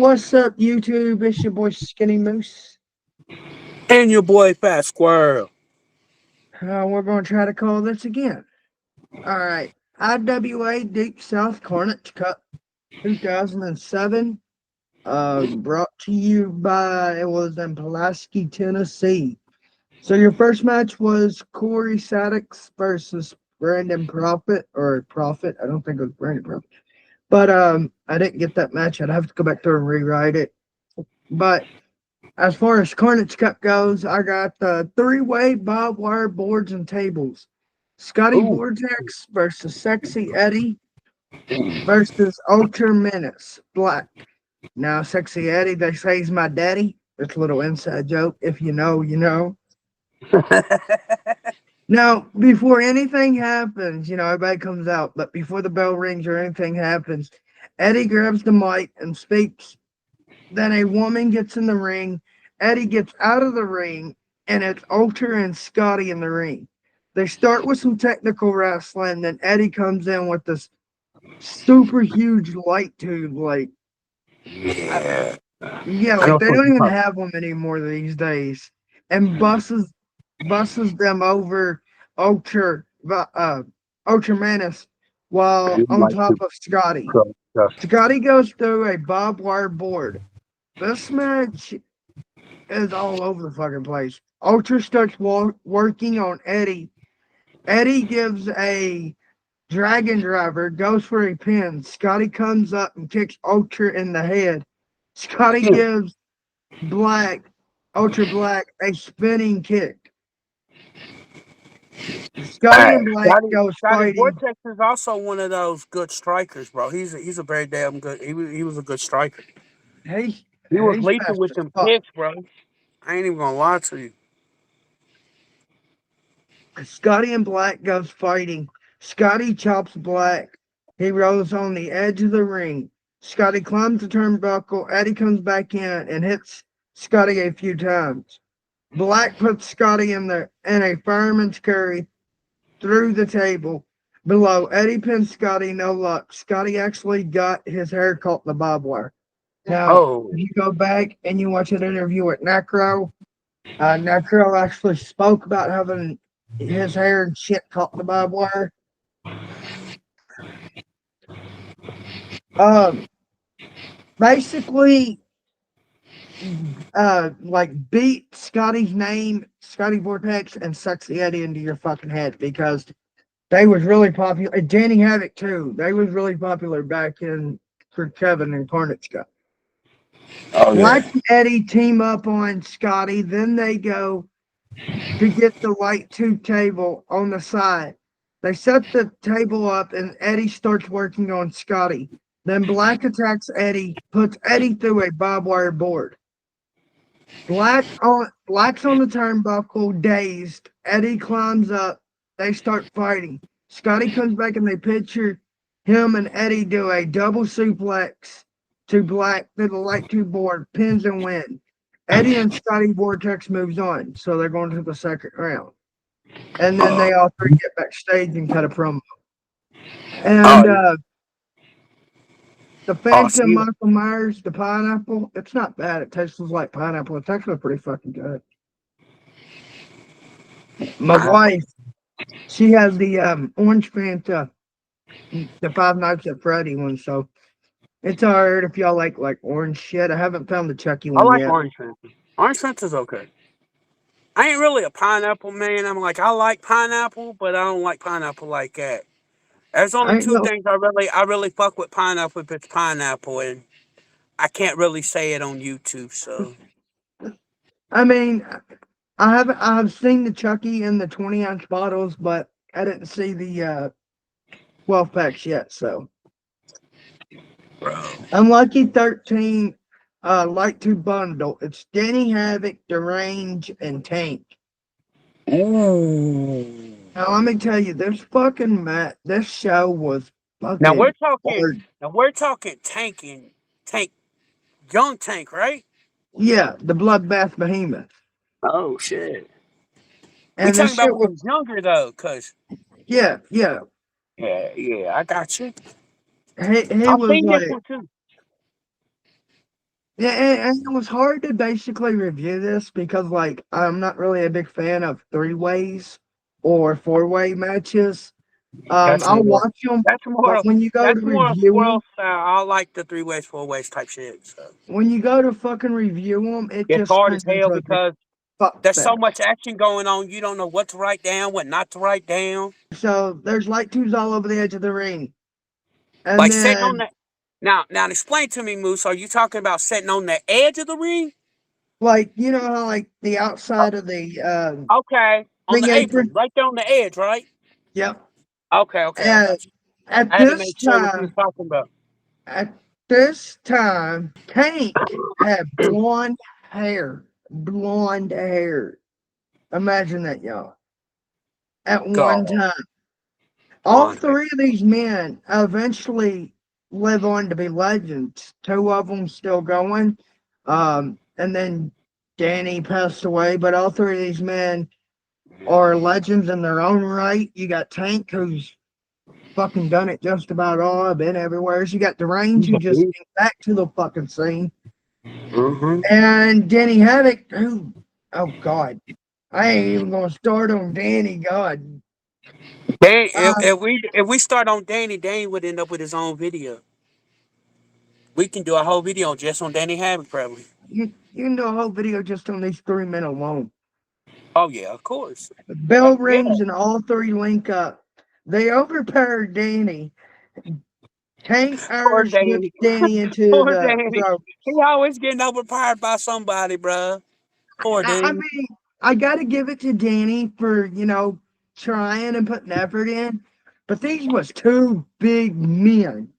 What's up, YouTube? It's your boy Skinny Moose. And your boy Fat Squirrel. We're going to try to call this again. All right. IWA Deep South Carnage Cup 2007. Brought to you by, it was in Pulaski, Tennessee. So your first match was Corey Sadix versus Brandon Profit, or Profit. I don't think it was Brandon Profit. But I didn't get that match. I'd have to go back there and rewrite it. But as far as Carnage Cup goes, I got the three-way barbed wire boards and tables. Scotty Ooh. Vortex versus Sexy Eddie versus Ultra Menace Black. Now, Sexy Eddie, they say he's my daddy. It's a little inside joke. If you know, you know. Now, before anything happens, everybody comes out, but before the bell rings or anything happens, Eddie grabs the mic and speaks. Then a woman gets in the ring. Eddie gets out of the ring, and it's Ultra and Scotty in the ring. They start with some technical wrestling, then Eddie comes in with this super huge light tube, Yeah. like they don't even have them anymore these days, and buses them over Ultra Ultra Menace while on top of Scotty. Scotty goes through a barbed wire board. This match is all over the fucking place. Ultra starts working on Eddie. Eddie gives a dragon driver, goes for a pin. Scotty comes up and kicks Ultra in the head. Scotty gives Ultra Black, a spinning kick. Scotty and Black goes fighting. Vorekz is also one of those good strikers, bro. He's a very damn good. He was a good striker. He was lethal with them kicks, bro. I ain't even gonna lie to you. Scotty and Black goes fighting. Scotty chops Black. He rolls on the edge of the ring. Scotty climbs the turnbuckle. Eddie comes back in and hits Scotty a few times. Black puts Scotty in a fireman's carry through the table. Below, Eddie pins Scotty, no luck. Scotty actually got his hair caught in the barbed wire. Now, if you go back and you watch an interview with Necro, Necro actually spoke about having his hair and shit caught in the barbed wire. Basically, beat Scotty's name, Scotty Vortex, and Sexy Eddie into your fucking head because they was really popular. And Danny Havoc too. They was really popular back in for Kevin and Carnage Cup. Oh, Black and Eddie team up on Scotty. Then they go to get the light tube table on the side. They set the table up, and Eddie starts working on Scotty. Then Black attacks Eddie, puts Eddie through a barbed wire board. Black's on the turnbuckle, dazed. Eddie climbs up. They start fighting. Scotty comes back, and they picture him and Eddie do a double suplex to Black through the light tube board, pins and win. Eddie and Scotty Vortex moves on, so they're going to the second round. And then they all three get backstage and cut a promo. And the Phantom Michael Myers, the pineapple, it's not bad. It tastes like pineapple. It's actually pretty fucking good. My wife, she has the Orange Fanta, the Five Nights at Freddy one, so it's alright if y'all like orange shit. I haven't found the Chucky one yet. I like Orange Fanta. Orange Fanta's okay. I ain't really a pineapple man. I like pineapple, but I don't like pineapple like that. There's only two things I really fuck with pineapple if it's pineapple, and I can't really say it on YouTube. So, I mean, I've seen the Chucky in the 20-ounce bottles, but I didn't see the 12 packs yet. So, Unlucky 13 light tube bundle. It's Danny Havoc, Deranged, and Tank. Ooh. Now let me tell you, this show was fucking. Now we're talking Tank, young Tank, right? Yeah, the Bloodbath Behemoth. Oh shit. And we talking about when he was younger though, cause yeah, I got you. He was like, Yeah, and it was hard to basically review this because, like, I'm not really a big fan of three ways or four-way matches. That's I'll more. watch them, That's but more. when you go to That's more review squirrel them, style. I like the 3 ways, 4 ways type shit. So when you go to fucking review them, it it's just hard as turns hell into a big because fuck there's so much fest. action going on. You don't know what to write down, what not to write down. So there's light tubes all over the edge of the ring, and Like sitting on then the now explain to me, Moose. Are you talking about sitting on the edge of the ring? like you know how like the Oh, outside of the okay, on ring the apron, apron. right there on the edge, right? Yep. Okay, okay, I And got you. at I had to this make sure what you was time, talking about. at this time, Tank had blonde hair. Blonde hair. Imagine that, y'all. At one God, time. All blonde hair. three of these men eventually live on to be legends. Two of them still going. And then Danny passed away, but all three of these men are legends in their own right. You got Tank, who's fucking done it just about all. I've been everywhere. So you got Deranged, He's who a just beast. came back to the fucking scene. Mm-hmm. And Danny Havoc, who, oh God, I ain't even gonna start on Danny. God, Dan, uh, if we start on Danny, Danny would end up with his own video. We can do a whole video just on Danny Havoc, probably. you can do a whole video just on these 3 men alone. Oh yeah, of course. Bell Yeah, rings and all three link up. They overpower Danny. Tank poor Irish whips Danny. Danny into Poor the Danny. He ropes. always getting overpowered by somebody, bruh. Poor I dude. mean, I got to give it to Danny for, trying and putting effort in. But these was two big men.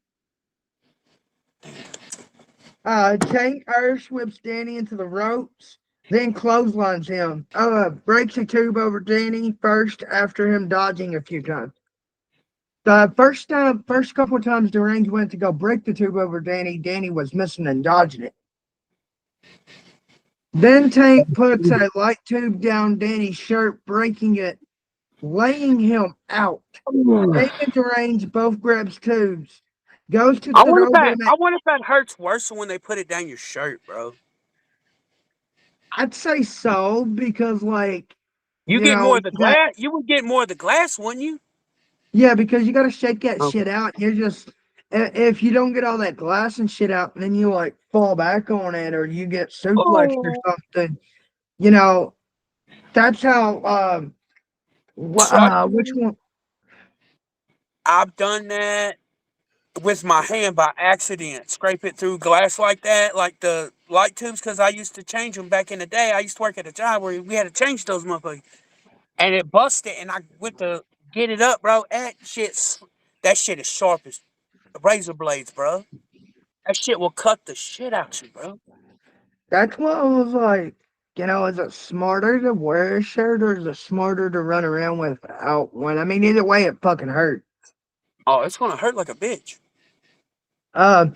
Tank Irish whips Danny into the ropes, then clotheslines him. Breaks a tube over Danny first after him dodging a few times. The first couple of times Deranged went to go break the tube over Danny, Danny was missing and dodging it. Then Tank puts a light tube down Danny's shirt, breaking it, laying him out. Tank and Deranged both grabs tubes, goes to I wonder if throw that them I at. wonder if that hurts worse than when they put it down your shirt, bro. I'd say so because, like, You get more of the glass. You would get more of the glass, wouldn't you? yeah, because you got to shake that Okay. shit out. You're just if you don't get all that glass and shit out, and then you like fall back on it, or you get suplexed or Oh, something. You know, that's how. trust Which me, one? I've done that with my hand by accident. Scrape it through glass like that, like the light tubes, because I used to change them back in the day. I used to work at a job where we had to change those motherfuckers, and it busted, and I went to get it up, bro. That shit is sharp as razor blades, bro. That shit will cut the shit out you, bro. That's what I was like. Is it smarter to wear a shirt or is it smarter to run around without one? I mean, either way, it fucking hurt. Oh, it's gonna hurt like a bitch. Um,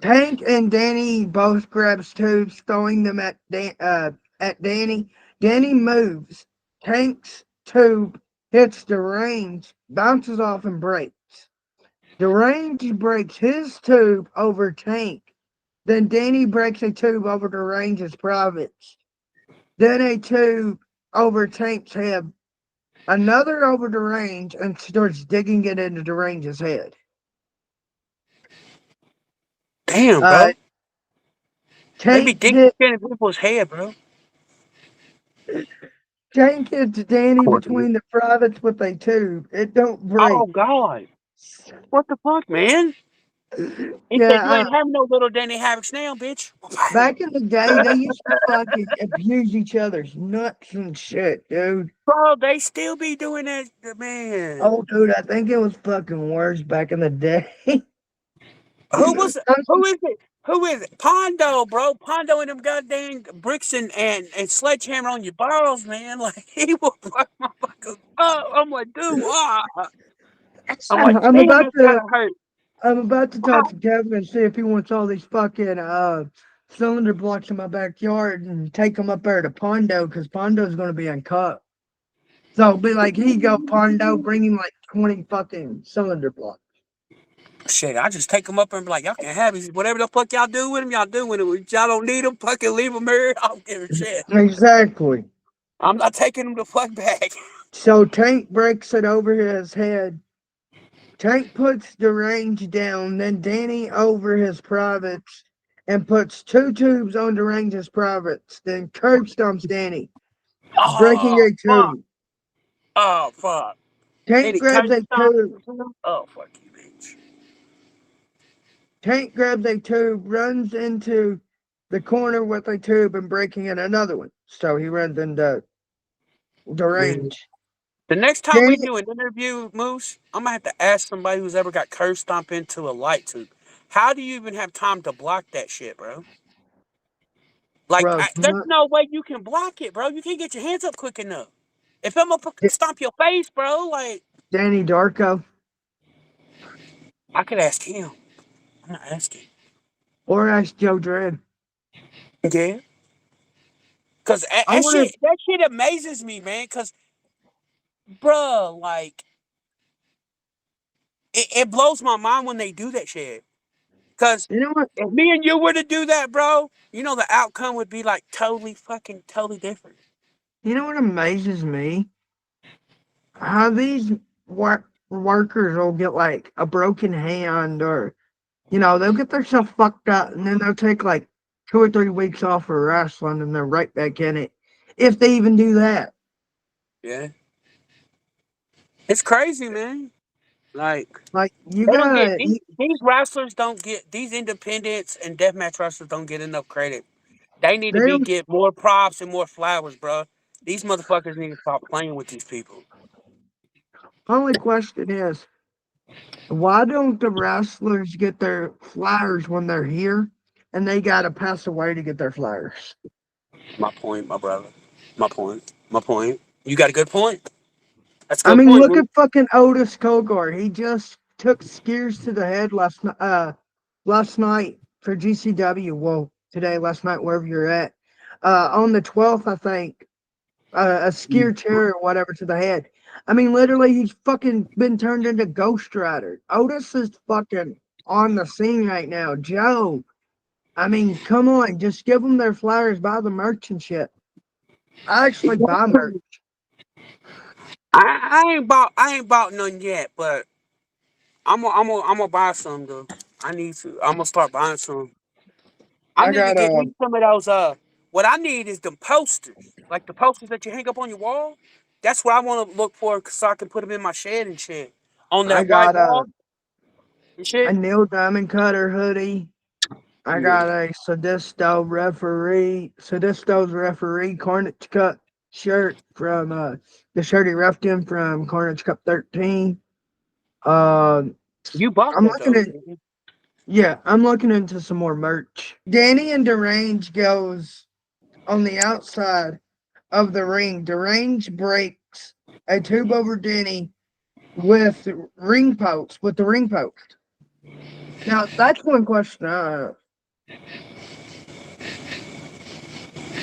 Tank and Danny both grabs tubes, throwing them at Danny. Danny moves. Tank's tube hits the range, bounces off, and breaks. The range breaks his tube over Tank. Then Danny breaks a tube over the range's privates. Then a tube over Tank's head. Another over the range and starts digging it into the range's head. Damn, Uh, bro. They be Tank digging hit shit in people's head, bro. Tank hits Danny Poor dude. between the privates with a tube. It don't Oh break. God. What the fuck, man? He said you Yeah, ain't having no little Danny Havoc now, bitch. back in the day, they used to fucking abuse each other's nuts and shit, dude. Bro, they still be doing that, man. Oh, dude, I think it was fucking worse back in the day. Who was who is it? Who is it? Pondo, bro. Pondo and them goddamn bricks and sledgehammer on your balls, man. Like he will fuck motherfuckers up. I'm like, dude, why? I'm like, I'm damn, about that's to gotta hurt. I'm about to Why? talk to Kevin and see if he wants all these fucking cylinder blocks in my backyard and take them up there to Pondo because Pondo's gonna be uncut. So be like, here you go, Pondo, bring him like 20 fucking cylinder blocks. Shit, I just take them up and be like, y'all can have it. Whatever the fuck y'all do with them, y'all do with them. If y'all don't need them, fucking leave them here. I don't give a shit. Exactly. I'm not taking them the fuck back. So Tank breaks it over his head. Tank puts Deranged down, then Danny over his privates and puts two tubes on Deranged's privates, then curb stomps Danny, breaking Oh, a fuck. tube. Oh, fuck. And Tank he curse grabs a stomp. tube. Oh, fuck you, bitch. Tank grabs a tube, runs into the corner with a tube and breaking in another one. So he runs into Man. Deranged. The next time we Danny, do an interview, Moose, I'm gonna have to ask somebody who's ever got curse stomp into a light tube. How do you even have time to block that shit, bro? Like, bro, there's no way you can block it, bro. You can't get your hands up quick enough. If I'm gonna fucking D- stomp your face, bro, like, Danny Darko, I could ask him. I'm not asking. or ask Joe Dredd. Yeah. Cause I want that shit amazes me, man. Cause, bro, like, it blows my mind when they do that shit. Cause to, you know what? if me and you were to do that, bro, you know the outcome would be like totally different. You know what amazes me? How these workers will get like a broken hand or, they'll get themselves fucked up and then they'll take like 2 or 3 weeks off for wrestling and they're right back in it. If they even do that. Yeah. It's crazy, man. Like, Like, you they don't get gotta, these wrestlers don't get these independents and deathmatch wrestlers don't get enough credit. They need to they be don't, get more props and more flowers, bro. These motherfuckers need to stop playing with these people. only question is, why don't the wrestlers get their flowers when they're here and they gotta pass away to get their flowers? My point, my brother. My point. My point. You got a good point. That's a I good mean, point, look Moose. at fucking Otis Kogor. He just took Spears to the head last night for GCW. Well, today, last night, wherever you're at. On the 12th, I think, a skier chair or whatever to the head. I mean, literally, he's fucking been turned into Ghost Rider. Otis is fucking on the scene right now. Joe, I mean, come on, just give them their flowers, buy the merch and shit. I actually buy merch. I ain't bought none yet, but I'm gonna buy some though. I need to. I'm gonna start buying some. I I need to got get me some of those. What I need is the posters, like the posters that you hang up on your wall. That's what I want to look for, so I can put them in my shed and shit on I that white got wall and a shit. Neil Diamond Cutter hoodie. I Yeah. got a Sadisto's referee Carnage Cup shirt from the shirt he reffed in from Carnage Cup 13. Um, You bought I'm that looking though. at yeah, I'm looking into some more merch. Danny and Derange goes on the outside of the ring. Derange breaks a tube over Danny with the ring post. Now that's one question I have.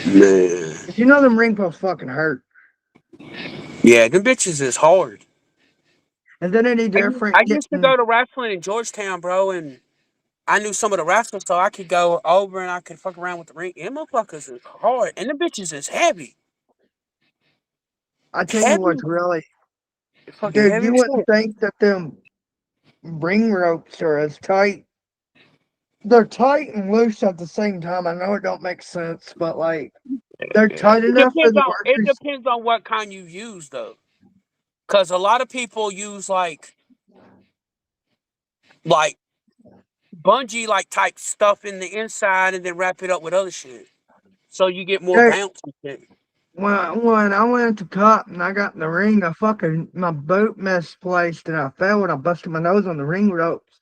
Man. If you know them ring posts fucking hurt. Yeah, them bitches is hard. And then any I different used to getting go to wrestling in Georgetown, bro, and I knew some of the wrestlers, so I could go over and I could fuck around with the ring. Them motherfuckers is hard, and the bitches is heavy, I tell you heavy, what's really, fucking dude, heavy you as wouldn't shit. think that them ring ropes are as tight. They're tight and loose at the same time. I know it don't make sense, but like they're Yeah. tight enough for the It workers. depends on what kind you use though, because a lot of people use like bungee like type stuff in the inside and then wrap it up with other shit, so you get more Dude, bounce and shit. when I went to cop and I got in the ring, I fucking my boot misplaced and I fell and I busted my nose on the ring ropes.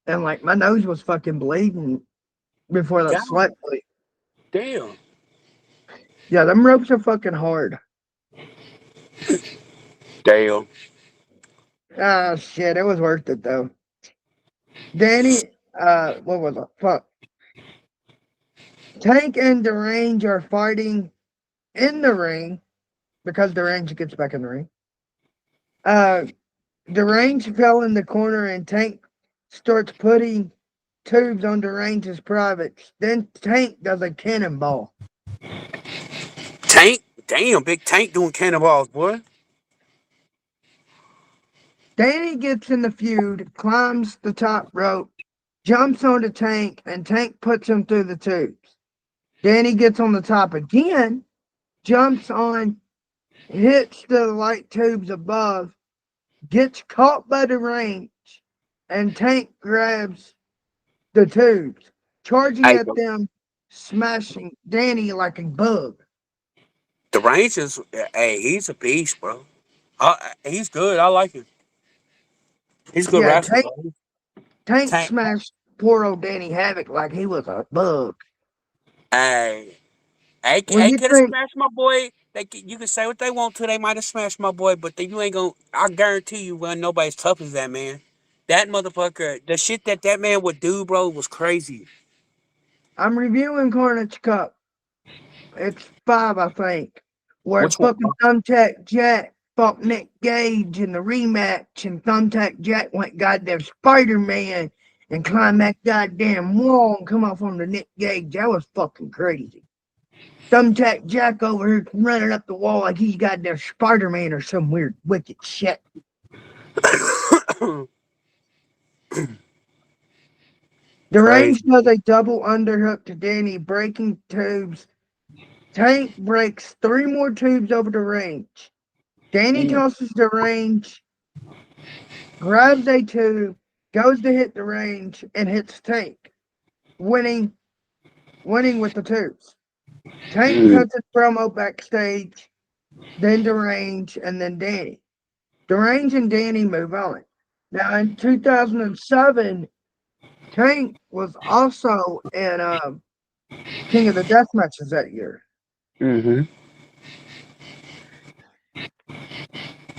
And like my nose was fucking bleeding before the God sweat bleed. damn, Yeah, them ropes are fucking hard. damn. Ah shit, it was worth it though. Danny, what was it? Fuck. Tank and Derange are fighting in the ring because Derange gets back in the ring. Uh, Derange fell in the corner and Tank starts putting tubes on Deranged's privates. Then Tank does a cannonball. Tank, damn, big Tank doing cannonballs, boy. Danny gets in the feud, climbs the top rope, jumps onto Tank, and Tank puts him through the tubes. Danny gets on the top again, jumps on, hits the light tubes above, gets caught by the range, and Tank grabs the tubes, charging Hey, at them, smashing Danny like a bug. the Rangers, hey, he's a beast, bro. He's good. I like him. He's a good Yeah, wrestler, Tank, bro. Tank Tank, smashed poor old Danny Havoc like he was a bug. hey, When they you could have think, smashed my boy. You can say what they want to. They might have smashed my boy, but you ain't gonna. I guarantee you, when nobody's tough as that man. That motherfucker, the shit that man would do, bro, was crazy. I'm reviewing Carnage Cup, it's 5, I think, where Which one? fucking Thumbtack Jack fought Nick Gage in the rematch, and Thumbtack Jack went goddamn Spider Man and climbed that goddamn wall and come off on the Nick Gage. That was fucking crazy. Thumbtack Jack over here running up the wall like he's goddamn Spider Man or some weird wicked shit. The range Crazy. does a double underhook to Danny, breaking tubes. Tank breaks 3 more tubes over the range. Danny Mm. tosses the range, grabs a tube, goes to hit the range, and hits Tank, winning winning with the tubes. Tank Mm. cuts his promo backstage, then Derange, and then Danny. Derange and Danny move on. Now in 2007, Tank was also in King of the Death matches that year. Mm-hmm.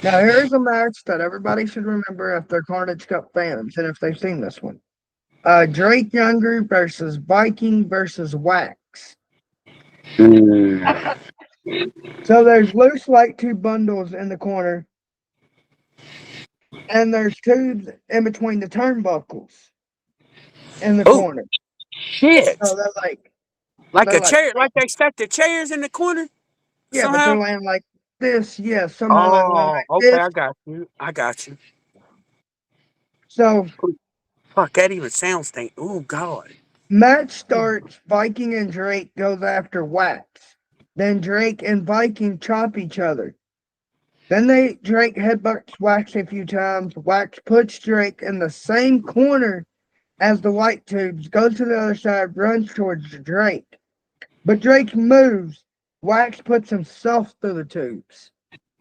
Now here's a match that everybody should remember if they're Carnage Cup fans and if they've seen this one. Drake Younger versus Viking versus Wax. Mm. So there's loose light tube bundles in the corner, and there's tubes in between the turnbuckles in the Oh corner. So shit! Like they're a like chair, like they stacked the chairs in the corner yeah, but somehow. they're laying like this. Yeah, somehow they're laying Oh, like okay, this. I got you. I got you. So Fuck, that even sounds stink. Oh God. match starts. Viking and Drake goes after Wax. Then Drake and Viking chop each other. Then Drake headbutts Wax a few times. Wax puts Drake in the same corner as the light tubes, goes to the other side, runs towards Drake. But Drake moves. Wax puts himself through the tubes.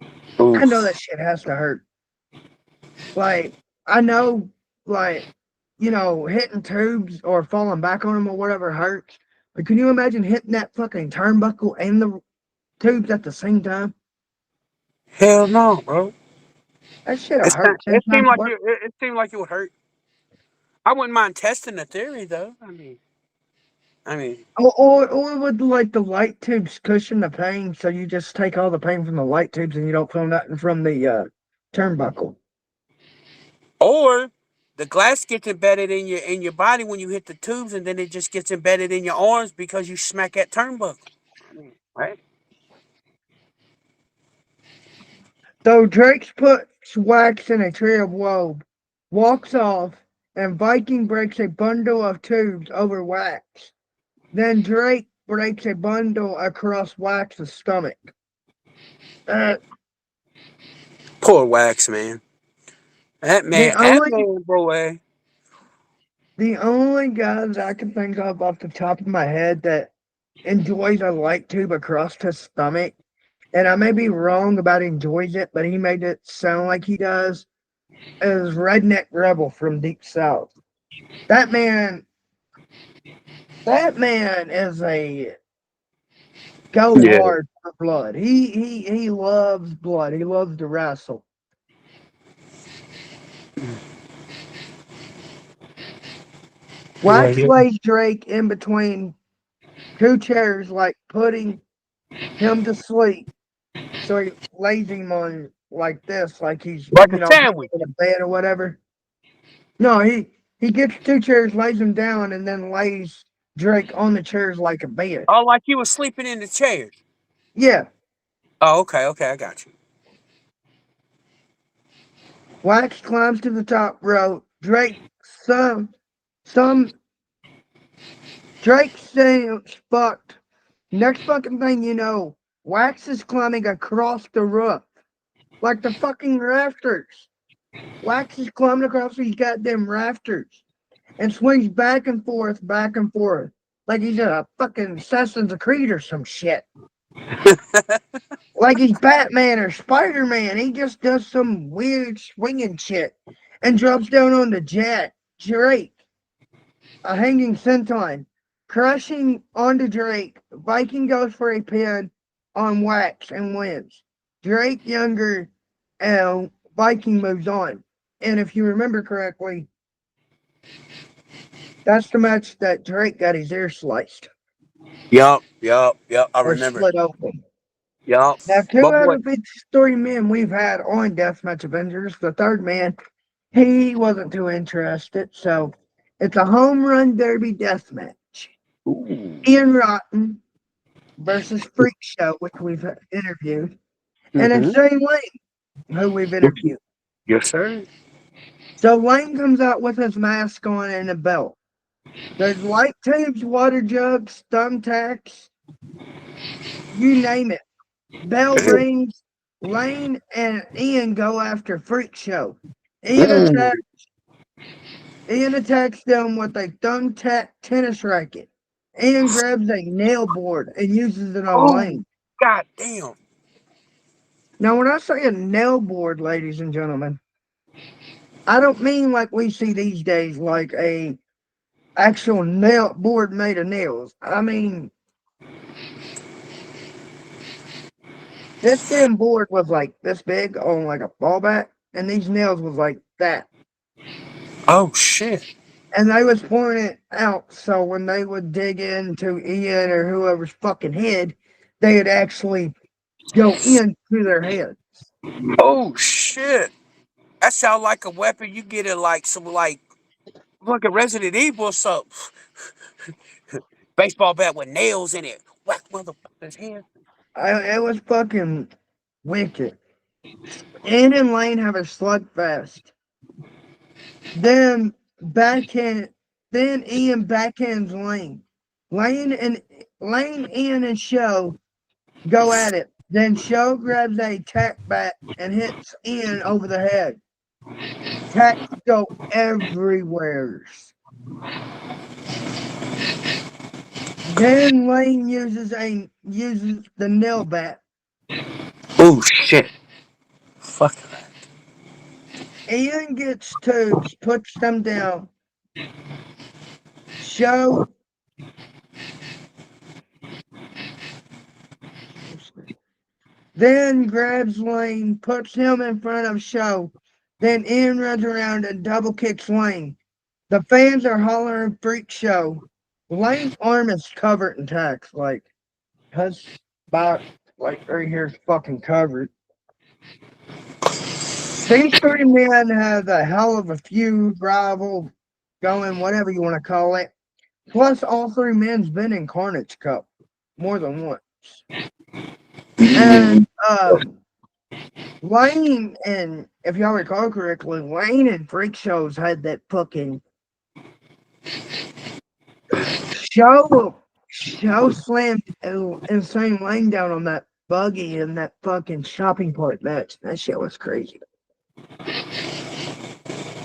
I know that Oof. shit has to hurt. Like, I know, like, hitting tubes or falling back on them or whatever hurts. But can you imagine hitting that fucking turnbuckle and the tubes at the same time? Hell no, bro. That shit'll hurt 10 It seemed times like worse. it seemed like it would hurt. I wouldn't mind testing the theory though. I mean, Or would like the light tubes cushion the pain, so you just take all the pain from the light tubes and you don't feel nothing from the turnbuckle. or the glass gets embedded in your body when you hit the tubes, and then it just gets embedded in your arms because you smack that turnbuckle. Right? So Drake puts Wax in a tree of woe, walks off, and Viking breaks a bundle of tubes over Wax. Then Drake breaks a bundle across Wax's stomach. Uh, Poor Wax, man. the That only man, boy. the only guys I can think of off the top of my head that enjoys a light tube across his stomach, and I may be wrong about enjoys it, but he made it sound like he does, is Redneck Rebel from Deep South. That man, that man is a go Yeah. hard for blood. He loves blood. He loves to wrestle. Yeah, Wax yeah. lays Drake in between 2 chairs, like putting him to sleep. So he lays him on like this, like he's Like a sandwich. in a bed or whatever. No, He gets two chairs, lays them down, and then lays Drake on the chairs like a bed. Oh, like you was sleeping in the chair. Yeah. Oh, okay, okay, I got you. Wax climbs to the top rope. Some Drake seems fucked. Next fucking thing you know, Wax is climbing across the roof. Like the fucking rafters. Wax is climbing across these goddamn rafters and swings back and forth. Like he's in a fucking Assassin's Creed or some shit. Like he's Batman or Spider Man. He just does some weird swinging shit and drops down on the jet. Drake, a hanging senton, crashing onto Drake. Viking goes for a pin on Wax and wins. Drake younger and Viking moves on. And if you remember correctly, that's the match that Drake got his ear sliced Yup. I or remember. split open. Yup. Now, two But out boy, of the three men we've had on Deathmatch Avengers, the third man, he wasn't too interested. So it's a home run derby deathmatch. ooh. Ian Rotten versus Freak Show, which we've interviewed, and then Mm-hmm. Shane Lane, who we've interviewed. Yes, sir. So Lane comes out with his mask on and a belt. There's light tubes, water jugs, thumbtacks, you name it. Bell rings. Lane and Ian go after Freak Show. Ian Mm. attacks. Ian attacks them with a thumbtack tennis racket. Ian grabs a nail board and uses it on Oh, Lane. god damn. Now, when I say a nail board, ladies and gentlemen, I don't mean like we see these days, like a actual nail board made of nails. I mean, this damn board was like this big on like a ball bat, and these nails was like that. Oh shit. And they was pouring it out, so when they would dig into Ian or whoever's fucking head, they'd actually go into their head. Oh shit. That sound like a weapon you get in like some like a Resident Evil or something. Baseball bat with nails in it. Whack motherfucker's head. It was fucking wicked. Ian and Lane have a slugfest. Then backhand, then Ian backhands Lane. Lane and Ian, and Show go at it. Then Show grabs a tack bat and hits Ian over the head. Tacks go everywhere. Then Lane uses the nail bat. Oh shit. Fuck that. Ian gets tubes, puts them down. Show then grabs Lane, puts him in front of Show. Then Ian runs around and double kicks Lane. The fans are hollering Freak Show. Lane's arm is covered in tacks, like his back, like right here is fucking covered. These three men have a hell of a feud, rival, going, whatever you want to call it. Plus, all three men's been in Carnage Cup more than once. And Lane and, if y'all recall correctly, Lane and Freak Shows had that fucking show slammed Insane Lane down on that buggy in that fucking shopping cart match. That shit was crazy.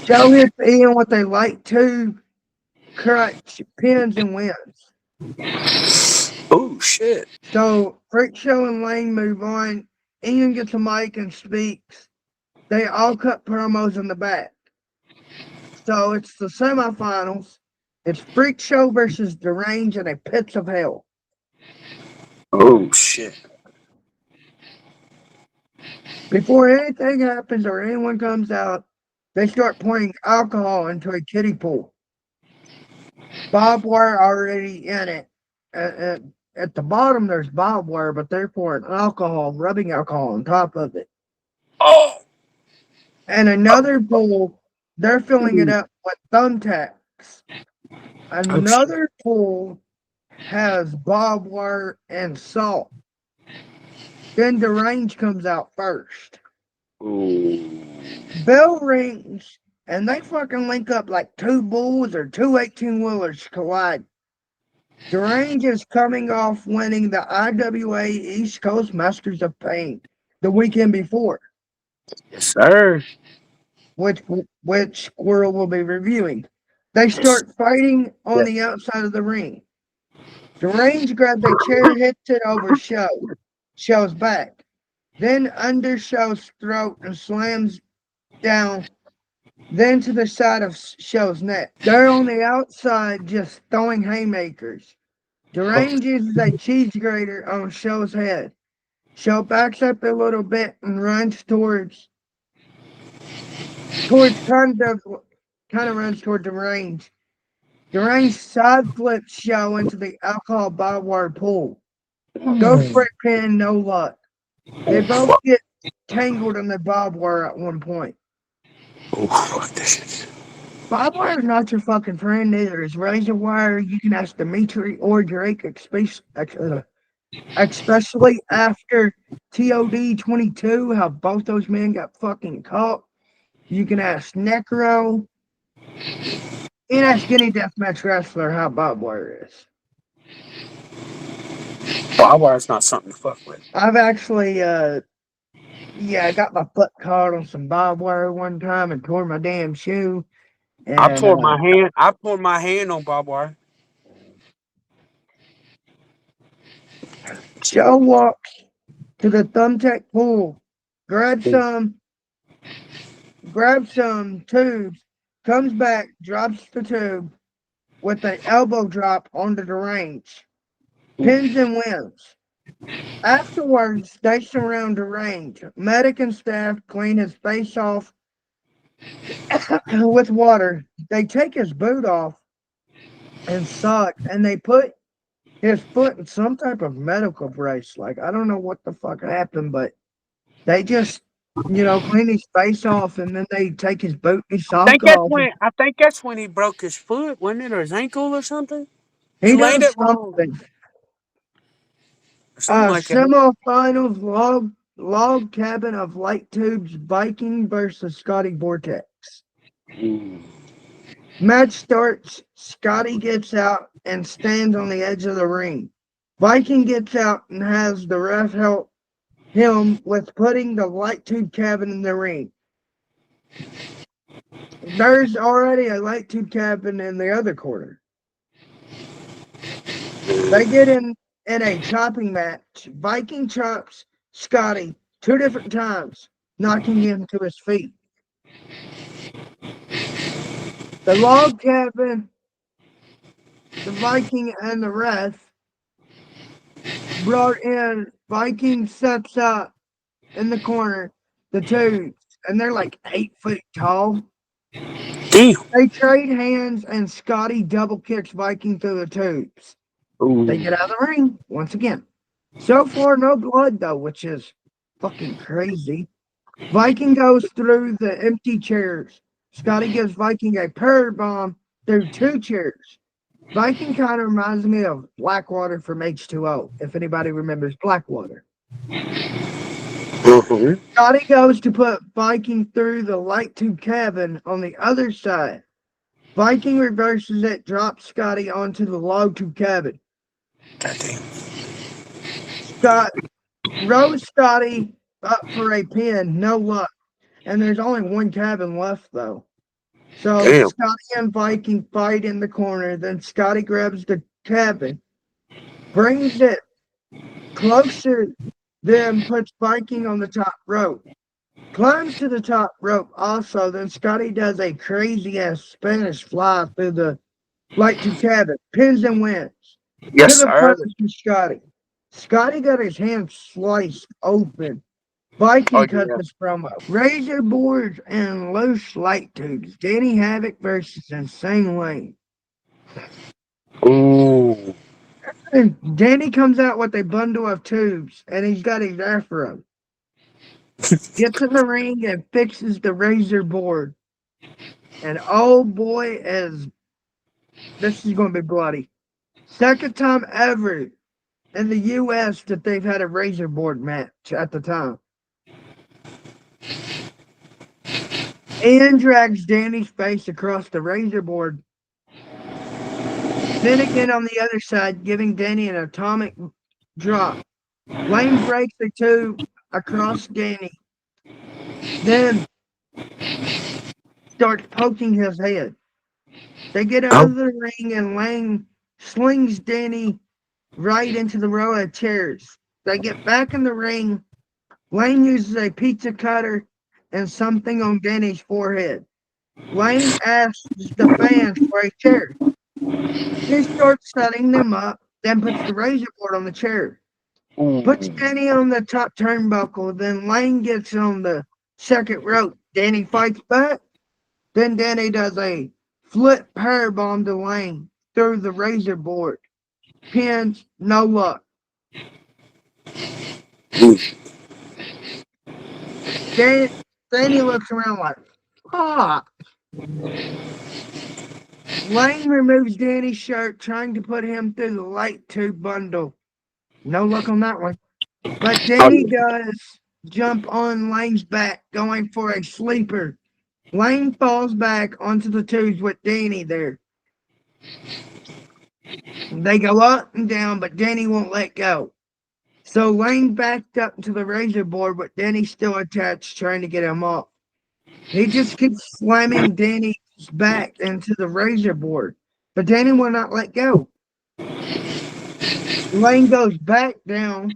Show hits Ian with a light tube, crutch, pins, and wins. Oh shit. So Freak Show and Lane move on. Ian gets a mic and speaks. They all cut promos in the back. So it's the semifinals. It's Freak Show versus Deranged in a Pits of Hell. Oh shit. Before anything happens or anyone comes out, they start pouring alcohol into a kiddie pool. Barbed wire already in it. At the bottom, there's barbed wire, but they're pouring alcohol, rubbing alcohol on top of it. Oh. And another pool, they're filling it up with thumbtacks. Oh shit. Another pool has barbed wire and salt. Then deranged comes out first. Ooh. Bell rings, and they fucking link up like two bulls or two 18-wheelers collide. Deranged is coming off winning the IWA East Coast Masters of Pain the weekend before, Yes, sir. which which Squirrel will be reviewing. They Yes. start fighting on Yeah. the outside of the ring. Deranged grabs a chair, hits it over Show's back, then under Show's throat and slams down, then to the side of Show's neck. They're on the outside just throwing haymakers. Oh. Deranged uses a cheese grater on Show's head. Show backs up a little bit and runs towards kind of runs toward Deranged. Deranged side flips Show into the alcohol barbed wire pool. Go for it, pin, no luck. They Oh both fuck. get tangled in the barbed wire at one point. Oh fuck this shit. Barbed wire is not your fucking friend, neither is razor wire. You can ask Dimitri or Drake, especially after TOD 22, how both those men got fucking caught. You can ask Necro. You can ask any deathmatch wrestler how barbed wire is. Barbed wire is not something to fuck with. I've actually, I got my foot caught on some barbed wire one time and tore my damn shoe. I And tore my hand. I tore my hand on barbed wire. Joe walks to the thumbtack pool, grabs some, grabs some tubes, comes back, drops the tube with an elbow drop onto the range, pins and wins. Afterwards, they surround the range. Medic and staff clean his face off with water. They take his boot off and sock, and they put his foot in some type of medical brace. Like, I don't know what the fuck happened, but they just, clean his face off, and then they take his boot and his sock off. I think that's when he broke his foot, wasn't it, or his ankle or something? He He laid does it wrong, something. or something like that. Semifinals log cabin of light tubes Viking versus Scotty Vortex. Mm. Match starts. Scotty gets out and stands on the edge of the ring. Viking gets out and has the ref help him with putting the light tube cabin in the ring. There's already a light tube cabin in the other corner. They get in a chopping match. Viking chops Scotty 2 different times, knocking him to his feet. The log cabin, the Viking, and the ref brought in. Viking sets up in the corner the tubes, and they're like 8 foot tall. Damn. They trade hands, and Scotty double kicks Viking through the tubes. Ooh. They get out of the ring once again. So far, no blood though, which is fucking crazy. Viking goes through the empty chairs. Scotty gives Viking a power bomb through 2 chairs. Viking kind of reminds me of Blackwater from H2O, if anybody remembers Blackwater. Mm-hmm. Scotty goes to put Viking through the light tube cabin on the other side. Viking reverses it, drops Scotty onto the log tube cabin. Goddamn. Scott rose Scotty up for a pin, no luck. And there's only one cabin left though. So Damn. Scotty and Viking fight in the corner. Then Scotty grabs the cabin, brings it closer, then puts Viking on the top rope. Climbs to the top rope also. Then Scotty does a crazy ass Spanish fly through the light to cabin, pins and wins. Yes, To the sir. punch to Scotty. Scotty got his hand sliced open. Oh Viking cuts yeah. his promo. Razor boards and loose light tubes. Danny Havoc versus Insane Wayne. Ooh. And Danny comes out with a bundle of tubes, and he's got his afro. Gets in the ring and fixes the razor board. And oh boy, is this is going to be bloody. Second time ever in the U.S. that they've had a razor board match at the time. Ian drags Danny's face across the razor board. Then again on the other side, giving Danny an atomic drop. Lane breaks the tube across Danny, then starts poking his head. They get out Oh, of the ring and Lane slings Danny right into the row of chairs. They get back in the ring. Lane uses a pizza cutter and something on Danny's forehead. Lane asks the fans for a chair. He starts setting them up, then puts the razor board on the chair. Puts ooh. Danny on the top turnbuckle, then Lane gets on the second rope. Danny fights back. Then Danny does a flip powerbomb to Lane through the razor board. Pins, no luck. Dan, Danny looks around like, ah. Lane removes Danny's shirt, trying to put him through the light tube bundle. No luck on that one. But Oh, Danny yeah. does jump on Lane's back, going for a sleeper. Lane falls back onto the tubes with Danny there. They go up and down, but Danny won't let go. So Lane backed up to the razor board, but Danny's still attached, trying to get him off. He just keeps slamming Danny's back into the razor board, but Danny will not let go. Lane goes back down.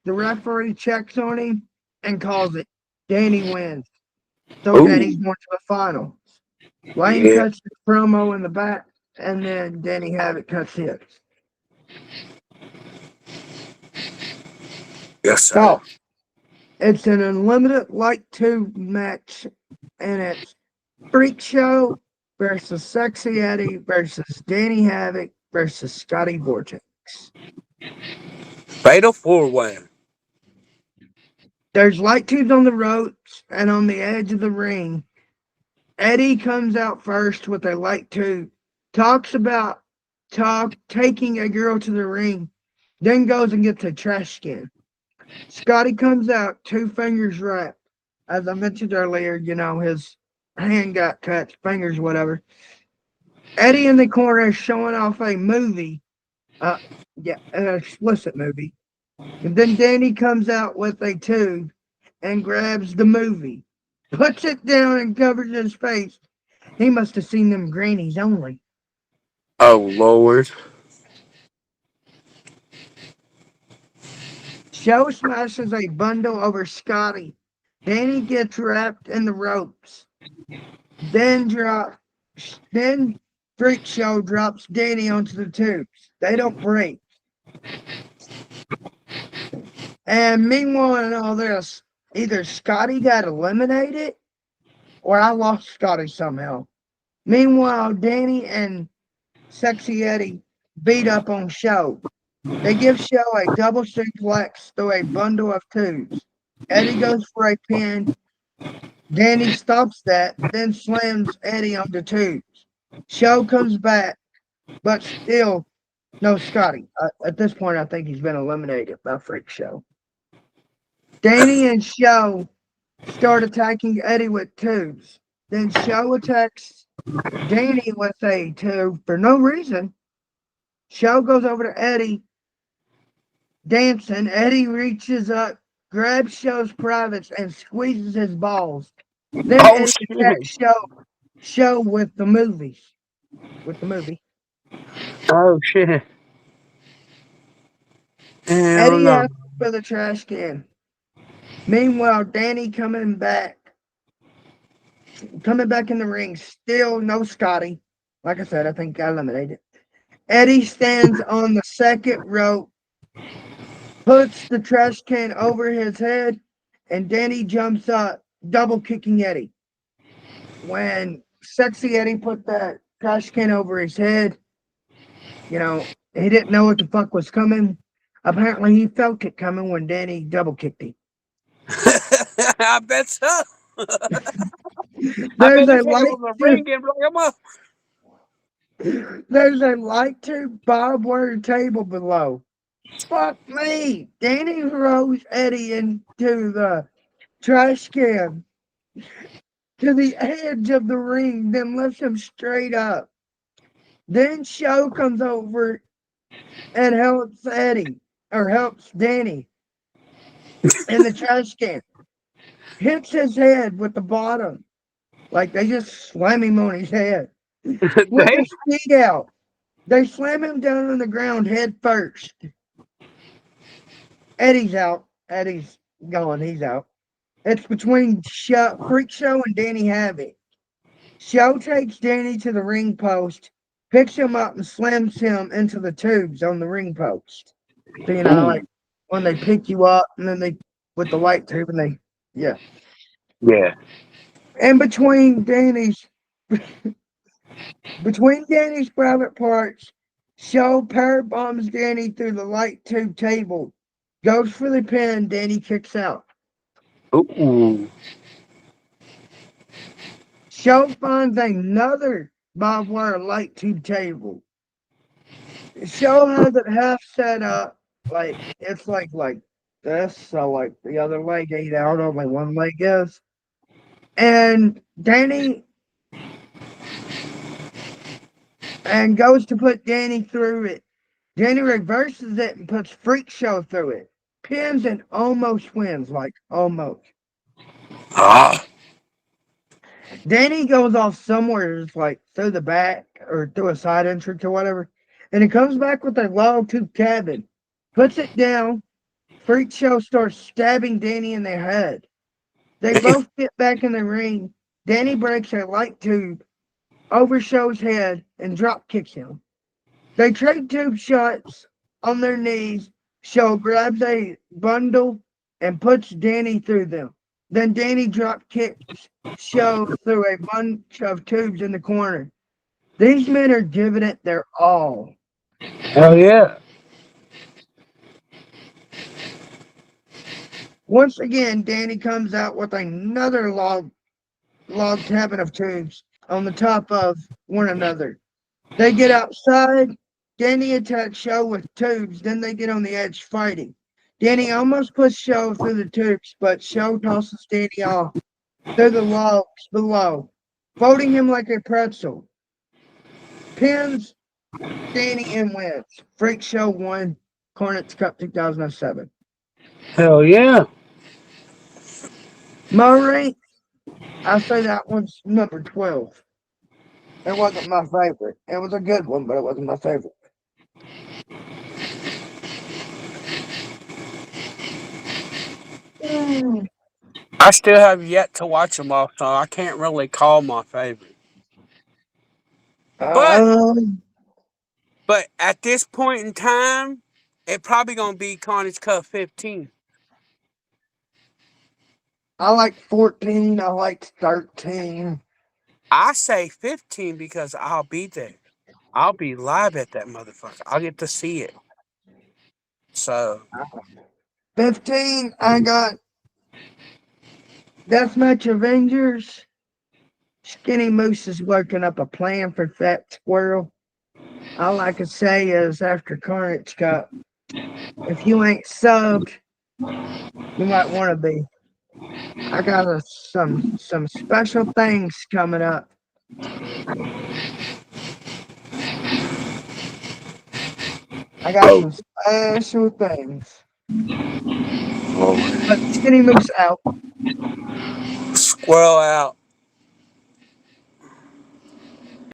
The referee checks on him and calls it. Danny wins. So Danny's Ooh, going to the final. Lane yeah. cuts his promo in the back, and then Danny Havoc cuts his. Yes, sir. So it's an unlimited light tube match, and it's Freak Show versus Sexy Eddie versus Danny Havoc versus Scotty Vortex. Fatal four way. There's light tubes on the ropes and on the edge of the ring. Eddie comes out first with a light tube, talks about taking a girl to the ring, then goes and gets a trash can. Scotty comes out, two fingers wrapped. As I mentioned earlier, his hand got cut, fingers, whatever. Eddie in the corner is showing off a movie, uh, yeah, an explicit movie. And then Danny comes out with a tube and grabs the movie, puts it down and covers his face. He must have seen them grannies only. Oh, Lord. Show smashes a bundle over Scotty. Danny gets wrapped in the ropes. Then drop. Then Freak Show drops Danny onto the tubes. They don't break. And meanwhile, in all this, either Scotty got eliminated or I lost Scotty somehow. Meanwhile, Danny and Sexy Eddie beat up on Show. They give Show a double suplex through a bundle of tubes. Eddie goes for a pin. Danny stops that, then slams Eddie on the tubes. Show comes back, but still no Scotty. At this point, I think he's been eliminated by Freak Show. Danny and Show start attacking Eddie with tubes. Then Show attacks Danny with a tube for no reason. Show goes over to Eddie, dancing. Eddie reaches up, grabs Show's privates, and squeezes his balls. Then Oh, Eddie shit. attacks Show with the movies. With the movie. Oh, shit. Hell Eddie no. asks for the trash can. Meanwhile, Danny coming back in the ring, still no Scotty. Like I said, I think got eliminated. Eddie stands on the second rope, puts the trash can over his head, and Danny jumps up, double kicking Eddie. When Sexy Eddie put that trash can over his head, he didn't know what the fuck was coming. Apparently, he felt it coming when Danny double kicked him. I bet so. I There's bet a this nigga light was a tube. ring and like, I'm a, There's a light tube barbed wire table below. Fuck me. Danny throws Eddie into the trash can to the edge of the ring, then lifts him straight up. Then Show comes over and helps Eddie, or helps Danny in the trash can. Hits his head with the bottom. Like they just slam him on his head. With damn. his feet out. They slam him down on the ground head first. Eddie's out. Eddie's gone. He's out. It's between Freak Show and Danny Havoc. Show takes Danny to the ring post, picks him up, and slams him into the tubes on the ring post. So, you know, like when they pick you up and then they, with the light tube, and they, yeah. Yeah. And between Danny's private parts, Show power bombs Danny through the light tube table. Goes for the pin, Danny kicks out. Ooh. Show finds another barbed wire light tube table. Show has it half set up, like it's like this, so like the other leg ain't out, only one leg is. And Danny and goes to put Danny through it. Danny reverses it and puts Freak Show through it. Pins and almost wins, like almost. Ah. Danny goes off somewhere, it's like through the back or through a side entrance or whatever. And he comes back with a log tube cabin, puts it down. Freak Show starts stabbing Danny in the head. They Damn. both get back in the ring. Danny breaks a light tube over Show's head and drop kicks him. They trade tube shots on their knees. Show grabs a bundle and puts Danny through them. Then Danny drop kicks Show through a bunch of tubes in the corner. These men are giving it their all. Hell yeah. Once again, Danny comes out with another log cabin of tubes on the top of one another. They get outside. Danny attacks Show with tubes. Then they get on the edge fighting. Danny almost puts Show through the tubes, but Show tosses Danny off through the logs below, folding him like a pretzel. Pins Danny and wins. Freak Show won Cornets Cup 2007. Hell yeah. My rank, I say that one's number 12. It wasn't my favorite. It was a good one, but it wasn't my favorite. I still have yet to watch them all, so I can't really call my favorite. But Um, but at this point in time, it probably gonna be Carnage Cup 15. I like 14. I like 13. I say 15 because I'll be there. I'll be live at that motherfucker. I'll get to see it. So 15, I got Deathmatch Avengers. Skinny Moose is working up a plan for Fat Squirrel. All I can say is after Carnage Cup, if you ain't subbed, you might want to be. I got some special things coming up. I got some special things. But Skinny Moose out. squirrel out.